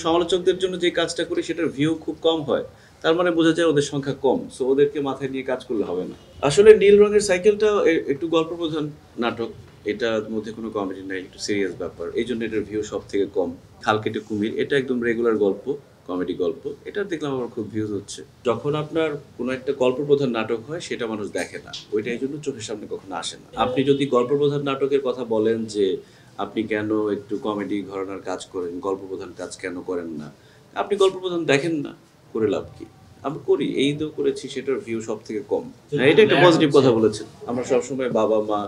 সমালোচকদের জন্য যে কাজটা করি সেটার ভিউ খুব কম হয়, তার মানে বোঝা যায় ওদের সংখ্যা কম। সো ওদেরকে মাথায় নিয়ে কাজ করলে হবে না। আসলে নীল রঙের সাইকেলটা একটু গল্প প্রধান নাটক। এটার মধ্যে কোনো কমেডি নাই, একটু সিরিয়াস ব্যাপার। এইজন্য এটার ভিউ সবথেকে কম। খাল কেটে কুমির এটা একদম রেগুলার গল্প, কমেডি গল্প। এটা দেখলাম আমার খুব ভিউজ হচ্ছে। যখন আপনার কোনো একটা গল্প প্রধান নাটক হয় সেটা মানুষ দেখে না। ওইটা এইজন্য চোখের সামনে কখনো আসে না। আপনি যদি গল্প প্রধান নাটকের কথা বলেন যে আপনি কেন একটু কমেডি ঘরানার কাজ করেন, গল্প প্রধান কাজ কেন করেন না? আপনি গল্প প্রধান দেখেন না, করে লাভ কি? আমি করি, এই তো করেছি, সেটার ভিউ সবথেকে কম। হ্যাঁ, এটা একটা পজিটিভ কথা বলেছেন। আমরা সবসময় বাবা-মা,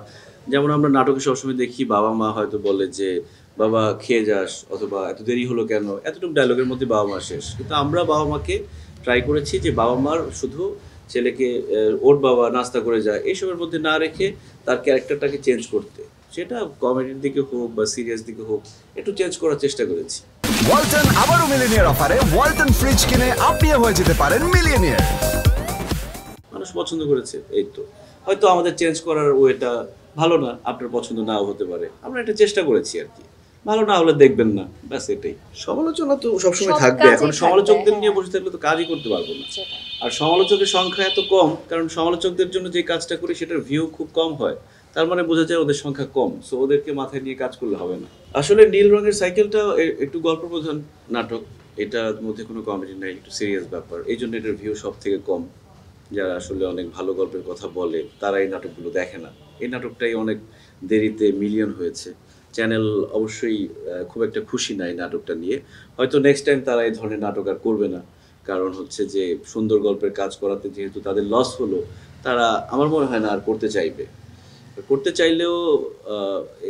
যেমন আমরা নাটকে সবসময় দেখি বাবা-মা হয়তো বলে যে, "বাবা খেয়ে যাস" অথবা "এত দেরি হলো কেন?" এতটুকু ডায়লগের মধ্যে বাবা-মা শেষ। কিন্তু আমরা বাবা-মাকে ট্রাই করেছি যে বাবা-মার শুধু ছেলেকে ওঠ বাবা নাস্তা করে যায় এইসবের মধ্যে না রেখে তার ক্যারেক্টারটাকে চেঞ্জ করতে। সেটা কমেডির দিকে হোক বা সিরিয়াস দিকে হোক, একটু চেঞ্জ করার চেষ্টা করেছি। ওয়ালটন আবারও মিলিয়নিয়ার অফারে ওয়ালটন ফ্রিজ কিনে আপনিও হয়ে যেতে পারেন মিলিয়নিয়ার। মানুষ পছন্দ করেছে, এই তো। হয়তো আমাদের চেঞ্জ করার ওয়েটা ভালো না, আপনার পছন্দ নাও হতে পারে। আমরা একটা চেষ্টা করেছি আরকি। ভালো না হলে দেখবেন না, ব্যাস এটাই। সমালোচনা তো সবসময় সব থাকবে। কাজেই এখন থাকবে, সমালোচকদের নিয়ে হ্যাঁ। বসে থাকলে তো কাজই করতে পারবো না। সেটাই। আর সমালোচকের সংখ্যা এত কম, কারণ সমালোচকদের জন্য যে কাজটা করি সেটার ভিউ খুব কম হয়। তার মানে বোঝা যায় ওদের সংখ্যা কম। সো ওদেরকে মাথায় নিয়ে কাজ করলে হবে না। আসলে নীল রঙের সাইকেলটা একটু গল্প প্রধান নাটক। এটার মধ্যে কোনো কমেডি নাই, একটু সিরিয়াস ব্যাপার। এইজন্য এটার ভিউ সবথেকে কম। যারা আসলে অনেক ভালো গল্পের কথা বলে তারা এই নাটকগুলো দেখে না। এই নাটকটাই অনেক দেরিতে মিলিয়ন হয়েছে। চ্যানেল অবশ্যই খুব একটা খুশি না এই নাটকটা নিয়ে। হয়তো নেক্সট টাইম তারা এই ধরনের নাটক আর করবে না। কারণ হচ্ছে যে সুন্দর গল্পের কাজ করাতে যেহেতু তাদের লস হলো, তারা আমার মনে হয় না আর করতে চাইবে। করতে চাইলেও আ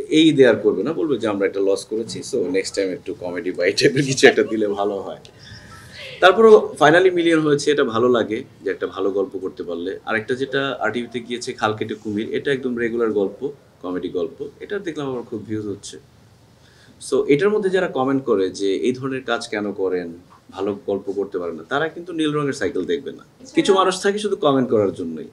এই ঈদে আর করবে না। বলবে যে আমরা একটা লস করেছি। সো নেক্সট টাইম একটু কমেডি বা এই টাইপের কিছু একটা দিলে ভালো হয়। তারপরেও ফাইনালি মিলিয়ন হয়েছে, এটা ভালো লাগে যে একটা ভালো গল্প করতে পারলে। আরেকটা যেটা আরটিভিতে গিয়েছে খাল কেটে কুমির, এটা একদম রেগুলার গল্প, কমেডি গল্প। এটা দেখলাম আমার খুব ভিউজ হচ্ছে। সো এটার মধ্যে যারা কমেন্ট করে যে এই ধরনের কাজ কেন করেন, ভালো গল্প করতে পারেন না, তারা কিন্তু নীল রঙের সাইকেল দেখবে না। কিছু মানুষ থাকে শুধু কমেন্ট করার জন্যই।